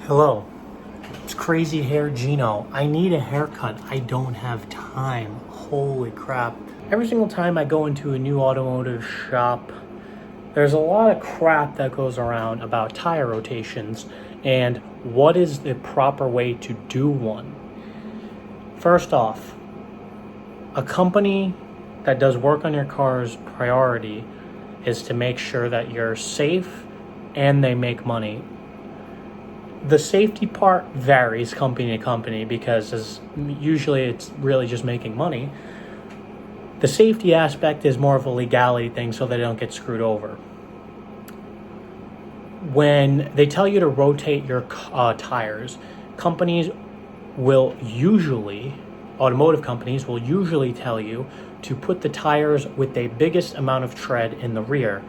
Hello, it's Crazy Hair Gino. I need a haircut. I don't have time. Holy crap. Every single time I go into a new automotive shop, there's a lot of crap that goes around about tire rotations and what is the proper way to do one. First off, a company that does work on your car's priority is to make sure that you're safe and they make money. The safety part varies company to company because usually it's really just making money. The safety aspect is more of a legality thing so they don't get screwed over. When they tell you to rotate your tires, automotive companies will usually tell you to put the tires with the biggest amount of tread in the rear.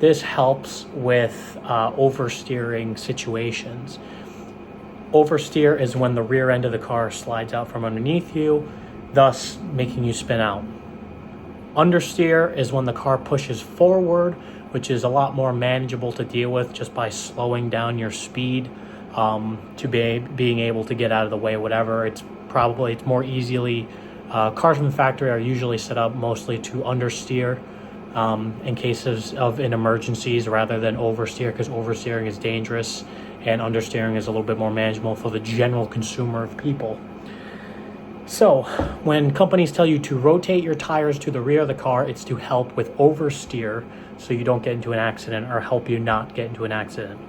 This helps with oversteering situations. Oversteer is when the rear end of the car slides out from underneath you, thus making you spin out. Understeer is when the car pushes forward, which is a lot more manageable to deal with just by slowing down your speed to being able to get out of the way, whatever. It's more easily, cars from the factory are usually set up mostly to understeer in cases of emergencies rather than oversteer, because oversteering is dangerous and understeering is a little bit more manageable for the general consumer of people. So when companies tell you to rotate your tires to the rear of the car, it's to help with oversteer so you don't get into an accident or help you not get into an accident.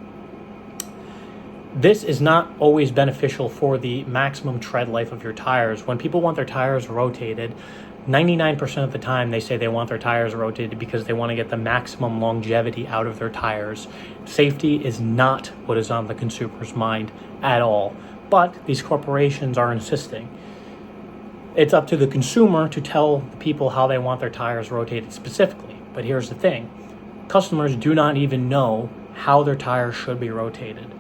This is not always beneficial for the maximum tread life of your tires. When people want their tires rotated, 99% of the time they say they want their tires rotated because they want to get the maximum longevity out of their tires. Safety is not what is on the consumer's mind at all, but these corporations are insisting. It's up to the consumer to tell the people how they want their tires rotated specifically. But here's the thing. Customers do not even know how their tires should be rotated.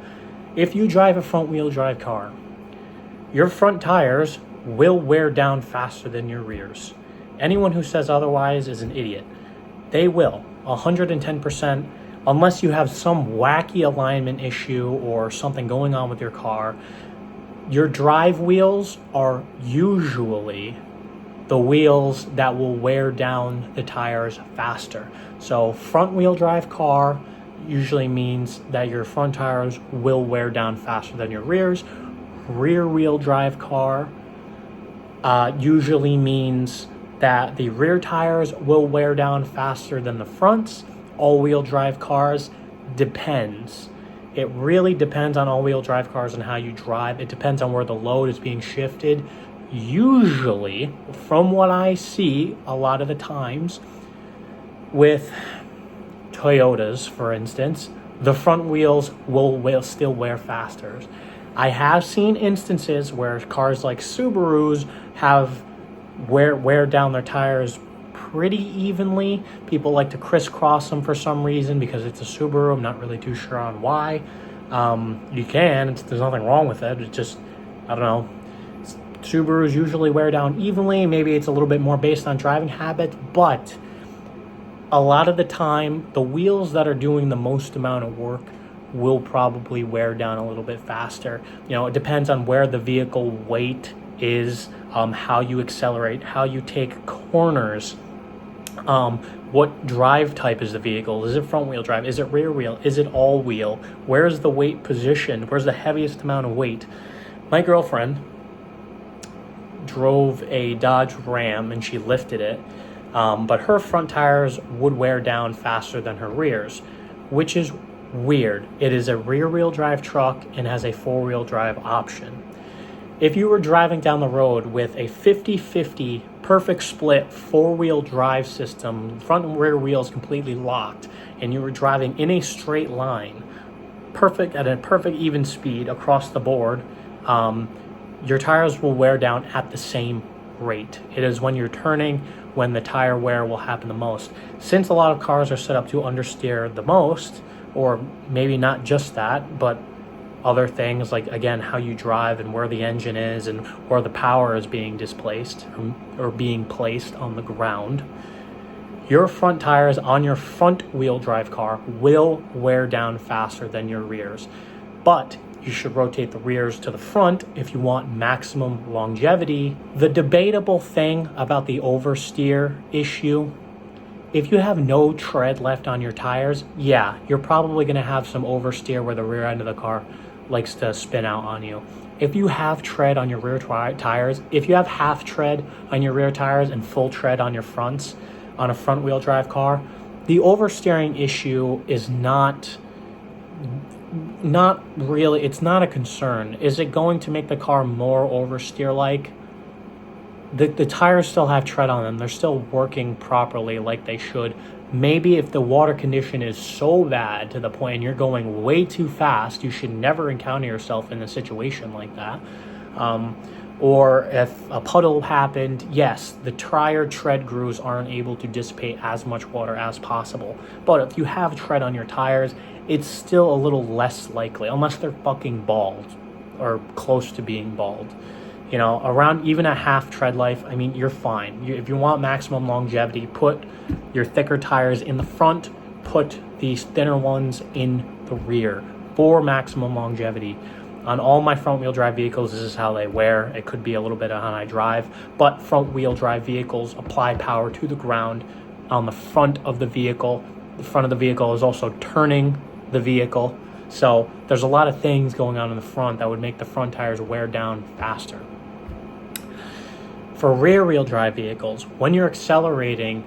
If you drive a front-wheel drive car, your front tires will wear down faster than your rears. Anyone who says otherwise is an idiot. They will, 110%, unless you have some wacky alignment issue or something going on with your car. Your drive wheels are usually the wheels that will wear down the tires faster. So front-wheel drive car usually means that your front tires will wear down faster than your rears. Rear-wheel drive car usually means that the rear tires will wear down faster than the fronts. All-wheel drive cars depends. It really depends on all-wheel drive cars and how you drive. It depends on where the load is being shifted. Usually, from what I see a lot of the times with Toyotas, for instance, the front wheels will still wear faster. I have seen instances where cars like Subarus have wear down their tires pretty evenly. People like to crisscross them for some reason because it's a Subaru. I'm not really too sure on why. You can. There's nothing wrong with it. It's just, I don't know. Subarus usually wear down evenly. Maybe it's a little bit more based on driving habits, but a lot of the time, the wheels that are doing the most amount of work will probably wear down a little bit faster. It depends on where the vehicle weight is, how you accelerate, how you take corners, what drive type is the vehicle. Is it front wheel drive? Is it rear wheel? Is it all wheel? Where's the weight positioned? Where's the heaviest amount of weight? My girlfriend drove a Dodge Ram and she lifted it, but her front tires would wear down faster than her rears, which is weird. It is a rear-wheel drive truck and has a four-wheel drive option. If you were driving down the road with a 50-50 perfect split four-wheel drive system, front and rear wheels completely locked, and you were driving in a straight line, at a perfect even speed across the board, your tires will wear down at the same rate. It is when you're turning when the tire wear will happen the most. Since a lot of cars are set up to understeer the most, or maybe not just that, but other things like, again, how you drive and where the engine is and where the power is being displaced or being placed on the ground, your front tires on your front wheel drive car will wear down faster than your rears. But you should rotate the rears to the front if you want maximum longevity. The debatable thing about the oversteer issue, if you have no tread left on your tires, yeah, you're probably going to have some oversteer where the rear end of the car likes to spin out on you. If you have tread on your rear tires, if you have half tread on your rear tires and full tread on your fronts on a front wheel drive car, the oversteering issue is not really, it's not a concern. Is it going to make the car more oversteer like? The tires still have tread on them. They're still working properly like they should. Maybe if the water condition is so bad to the point you're going way too fast, you should never encounter yourself in a situation like that. Or if a puddle happened, yes, the tire tread grooves aren't able to dissipate as much water as possible. But if you have tread on your tires, it's still a little less likely, unless they're fucking bald or close to being bald. You know, around even a half tread life, I mean, you're fine. If you want maximum longevity, put your thicker tires in the front, put these thinner ones in the rear for maximum longevity. On all my front wheel drive vehicles, this is how they wear. It could be a little bit on how I drive, but front wheel drive vehicles apply power to the ground on the front of the vehicle. The front of the vehicle is also turning the vehicle. So there's a lot of things going on in the front that would make the front tires wear down faster. For rear wheel drive vehicles, when you're accelerating,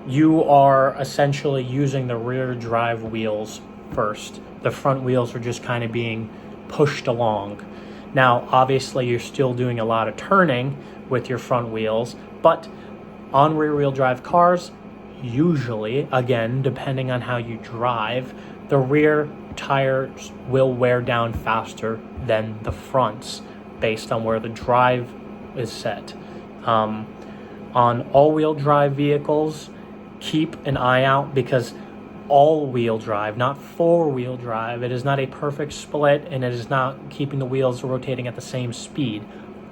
you are essentially using the rear drive wheels first. The front wheels are just kind of being pushed along. Now, obviously, you're still doing a lot of turning with your front wheels, but on rear wheel drive cars, usually, again, depending on how you drive, the rear tires will wear down faster than the fronts based on where the drive is set. On all-wheel drive vehicles, keep an eye out because all-wheel drive, not four-wheel drive, it is not a perfect split and it is not keeping the wheels rotating at the same speed.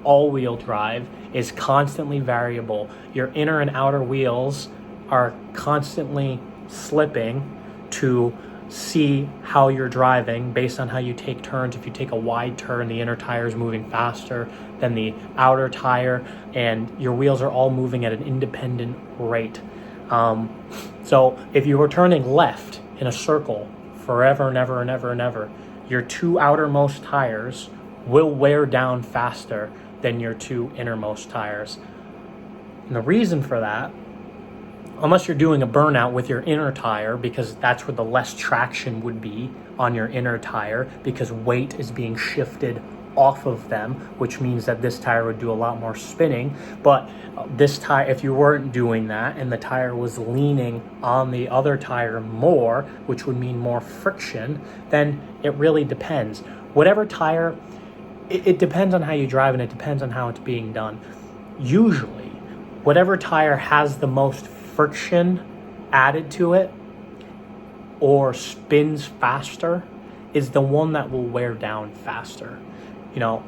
All-wheel drive is constantly variable. Your inner and outer wheels are constantly slipping to see how you're driving based on how you take turns. If you take a wide turn, the inner tire is moving faster than the outer tire, and your wheels are all moving at an independent rate. So if you were turning left in a circle forever and ever and ever and ever, your two outermost tires will wear down faster than your two innermost tires. And the reason for that, unless you're doing a burnout with your inner tire, because that's where the less traction would be on your inner tire, because weight is being shifted off of them, which means that this tire would do a lot more spinning. But this tire, if you weren't doing that and the tire was leaning on the other tire more, which would mean more friction, then it really depends. Whatever tire, it depends on how you drive and it depends on how it's being done. Usually, whatever tire has the most friction added to it or spins faster is the one that will wear down faster. You know,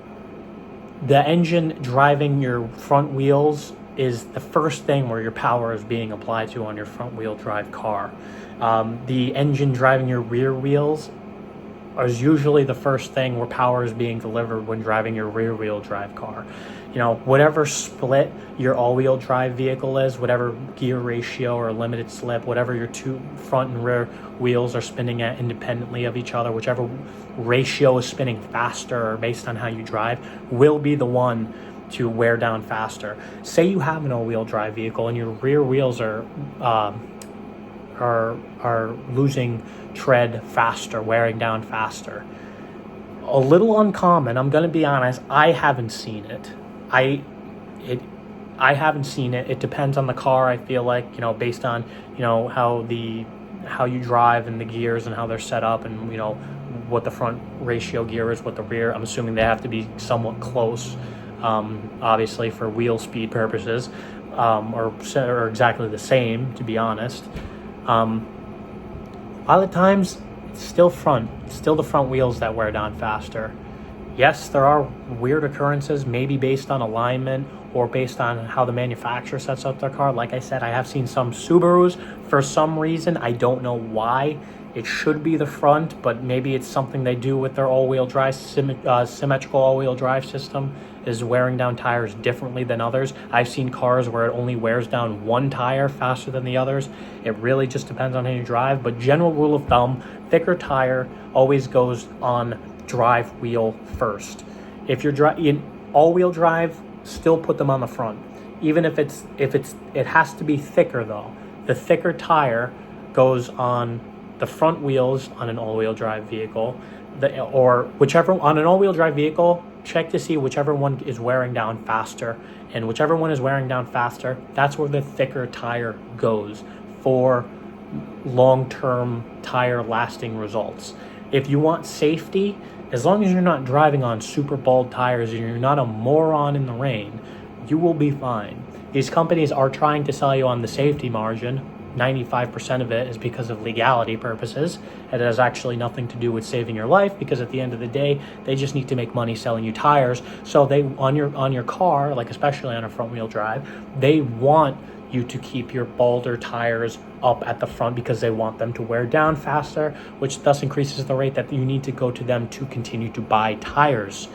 the engine driving your front wheels is the first thing where your power is being applied to on your front wheel drive car. The engine driving your rear wheels is usually the first thing where power is being delivered when driving your rear wheel drive car. You know, whatever split your all-wheel drive vehicle is, whatever gear ratio or limited slip, whatever your two front and rear wheels are spinning at independently of each other, whichever ratio is spinning faster or based on how you drive, will be the one to wear down faster. Say you have an all-wheel drive vehicle and your rear wheels are losing tread faster, wearing down faster. A little uncommon, I'm going to be honest, I haven't seen it. I haven't seen it. It depends on the car, I feel like, you know, based on, you know, how you drive and the gears and how they're set up and, you know, what the front ratio gear is, what the rear. I'm assuming they have to be somewhat close, obviously for wheel speed purposes, or exactly the same, to be honest. A lot of the times, it's still the front wheels that wear down faster. Yes, there are weird occurrences, maybe based on alignment or based on how the manufacturer sets up their car. Like I said, I have seen some Subarus, for some reason, I don't know why, It should be the front, but maybe it's something they do with their all-wheel drive, symmetrical all-wheel drive system is wearing down tires differently than others. I've seen cars where it only wears down one tire faster than the others. It really just depends on how you drive, but general rule of thumb, thicker tire always goes on drive wheel first. If you're in all-wheel drive, still put them on the front. Even if it has to be thicker though. The thicker tire goes on the front wheels on an all-wheel drive vehicle, or whichever on an all-wheel drive vehicle. Check to see whichever one is wearing down faster, and whichever one is wearing down faster, that's where the thicker tire goes for long-term tire lasting results. If you want safety, as long as you're not driving on super bald tires and you're not a moron in the rain, you will be fine. These companies are trying to sell you on the safety margin. 95% of it is because of legality purposes. It has actually nothing to do with saving your life, because at the end of the day, they just need to make money selling you tires. So they on your car, like especially on a front wheel drive, they want you to keep your balder tires up at the front because they want them to wear down faster, which thus increases the rate that you need to go to them to continue to buy tires.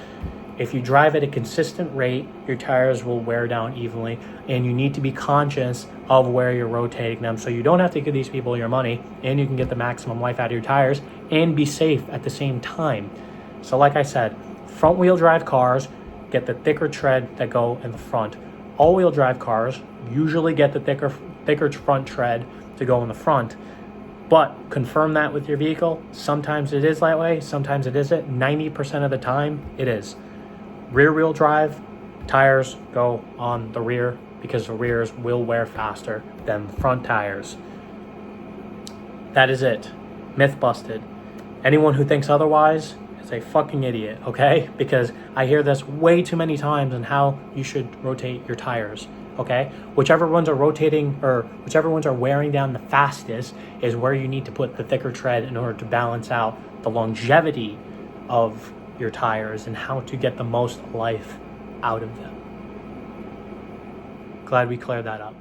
If you drive at a consistent rate, your tires will wear down evenly, and you need to be conscious of where you're rotating them so you don't have to give these people your money, and you can get the maximum life out of your tires and be safe at the same time. So like I said, front wheel drive cars get the thicker tread that go in the front. All wheel drive cars usually get the thicker front tread to go in the front. But confirm that with your vehicle. Sometimes it is that way, sometimes it isn't. 90% of the time it is. Rear wheel drive tires go on the rear because the rears will wear faster than the front tires. That is it. Myth busted. Anyone who thinks otherwise is a fucking idiot, okay? Because I hear this way too many times on how you should rotate your tires, okay? Whichever ones are rotating or whichever ones are wearing down the fastest is where you need to put the thicker tread in order to balance out the longevity of your tires and how to get the most life out of them. Glad we cleared that up.